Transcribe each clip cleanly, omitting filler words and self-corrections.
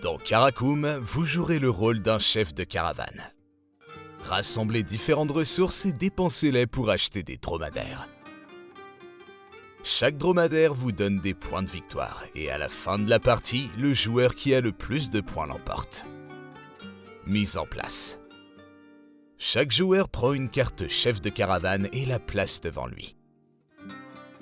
Dans Karakoum, vous jouerez le rôle d'un chef de caravane. Rassemblez différentes ressources et dépensez-les pour acheter des dromadaires. Chaque dromadaire vous donne des points de victoire et à la fin de la partie, le joueur qui a le plus de points l'emporte. Mise en place. Chaque joueur prend une carte chef de caravane et la place devant lui.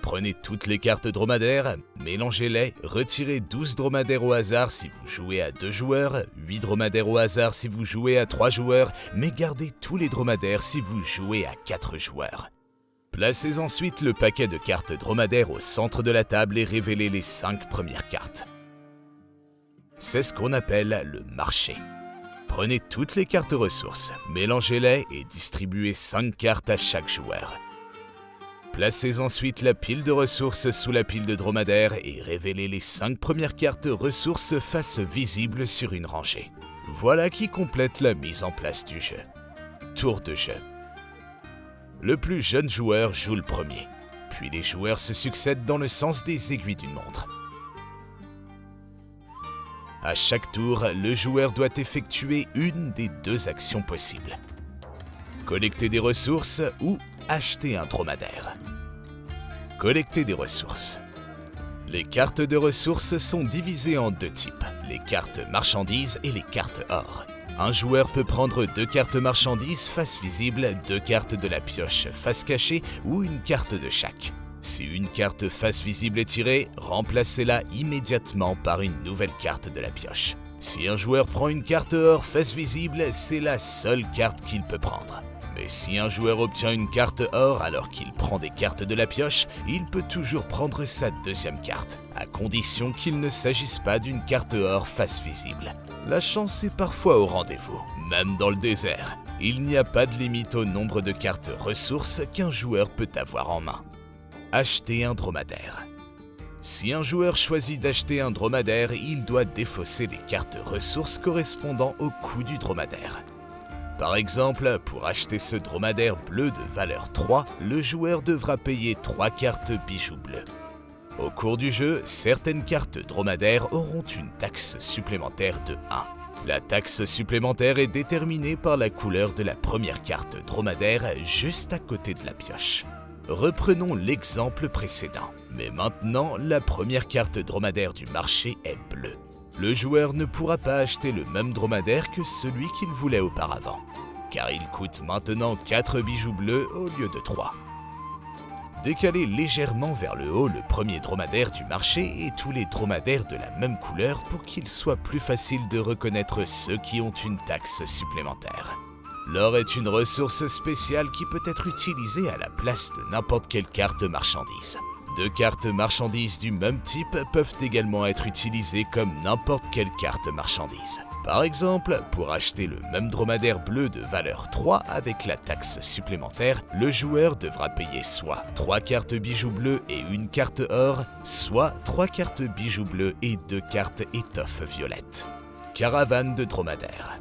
Prenez toutes les cartes dromadaires, mélangez-les, retirez 12 dromadaires au hasard si vous jouez à 2 joueurs, 8 dromadaires au hasard si vous jouez à 3 joueurs, mais gardez tous les dromadaires si vous jouez à 4 joueurs. Placez ensuite le paquet de cartes dromadaires au centre de la table et révélez les 5 premières cartes. C'est ce qu'on appelle le marché. Prenez toutes les cartes ressources, mélangez-les et distribuez 5 cartes à chaque joueur. Placez ensuite la pile de ressources sous la pile de dromadaires et révélez les 5 premières cartes ressources face visibles sur une rangée. Voilà qui complète la mise en place du jeu. Tour de jeu. Le plus jeune joueur joue le premier, puis les joueurs se succèdent dans le sens des aiguilles d'une montre. À chaque tour, le joueur doit effectuer une des 2 actions possibles. Collecter des ressources ou acheter un dromadaire. Collecter des ressources. Les cartes de ressources sont divisées en 2 types, les cartes marchandises et les cartes or. Un joueur peut prendre 2 cartes marchandises face visible, 2 cartes de la pioche face cachée ou une carte de chaque. Si une carte face visible est tirée, remplacez-la immédiatement par une nouvelle carte de la pioche. Si un joueur prend une carte or face visible, c'est la seule carte qu'il peut prendre. Mais si un joueur obtient une carte or alors qu'il prend des cartes de la pioche, il peut toujours prendre sa deuxième carte, à condition qu'il ne s'agisse pas d'une carte or face visible. La chance est parfois au rendez-vous, même dans le désert. Il n'y a pas de limite au nombre de cartes ressources qu'un joueur peut avoir en main. Acheter un dromadaire. Si un joueur choisit d'acheter un dromadaire, il doit défausser les cartes ressources correspondant au coût du dromadaire. Par exemple, pour acheter ce dromadaire bleu de valeur 3, le joueur devra payer 3 cartes bijoux bleus. Au cours du jeu, certaines cartes dromadaires auront une taxe supplémentaire de 1. La taxe supplémentaire est déterminée par la couleur de la première carte dromadaire juste à côté de la pioche. Reprenons l'exemple précédent, mais maintenant la première carte dromadaire du marché est bleue. Le joueur ne pourra pas acheter le même dromadaire que celui qu'il voulait auparavant, car il coûte maintenant 4 bijoux bleus au lieu de 3. Décalez légèrement vers le haut le premier dromadaire du marché et tous les dromadaires de la même couleur pour qu'il soit plus facile de reconnaître ceux qui ont une taxe supplémentaire. L'or est une ressource spéciale qui peut être utilisée à la place de n'importe quelle carte marchandise. 2 cartes marchandises du même type peuvent également être utilisées comme n'importe quelle carte marchandise. Par exemple, pour acheter le même dromadaire bleu de valeur 3 avec la taxe supplémentaire, le joueur devra payer soit 3 cartes bijoux bleus et une carte or, soit 3 cartes bijoux bleus et 2 cartes étoffe violette. Caravane de dromadaire.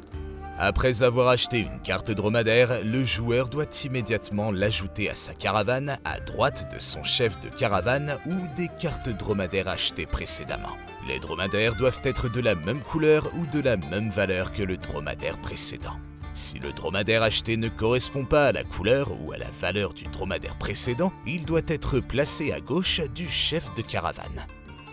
Après avoir acheté une carte dromadaire, le joueur doit immédiatement l'ajouter à sa caravane à droite de son chef de caravane ou des cartes dromadaires achetées précédemment. Les dromadaires doivent être de la même couleur ou de la même valeur que le dromadaire précédent. Si le dromadaire acheté ne correspond pas à la couleur ou à la valeur du dromadaire précédent, il doit être placé à gauche du chef de caravane.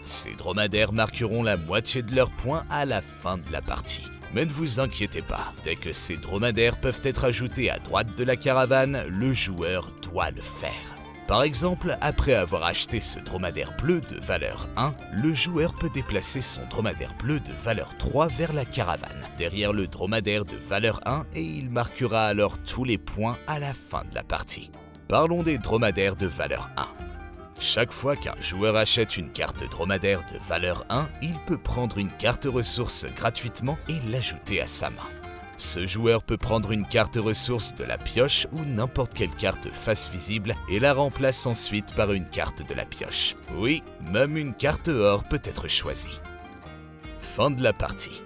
Ces dromadaires marqueront la moitié de leurs points à la fin de la partie. Mais ne vous inquiétez pas, dès que ces dromadaires peuvent être ajoutés à droite de la caravane, le joueur doit le faire. Par exemple, après avoir acheté ce dromadaire bleu de valeur 1, le joueur peut déplacer son dromadaire bleu de valeur 3 vers la caravane, derrière le dromadaire de valeur 1 et il marquera alors tous les points à la fin de la partie. Parlons des dromadaires de valeur 1. Chaque fois qu'un joueur achète une carte dromadaire de valeur 1, il peut prendre une carte ressource gratuitement et l'ajouter à sa main. Ce joueur peut prendre une carte ressource de la pioche ou n'importe quelle carte face visible et la remplace ensuite par une carte de la pioche. Oui, même une carte or peut être choisie. Fin de la partie.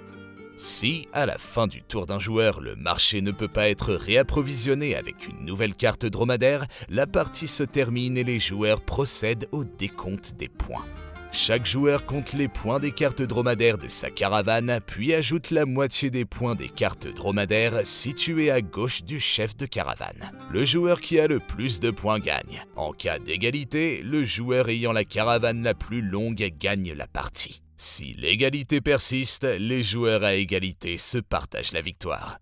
Si, à la fin du tour d'un joueur, le marché ne peut pas être réapprovisionné avec une nouvelle carte dromadaire, la partie se termine et les joueurs procèdent au décompte des points. Chaque joueur compte les points des cartes dromadaires de sa caravane, puis ajoute la moitié des points des cartes dromadaires situées à gauche du chef de caravane. Le joueur qui a le plus de points gagne. En cas d'égalité, le joueur ayant la caravane la plus longue gagne la partie. Si l'égalité persiste, les joueurs à égalité se partagent la victoire.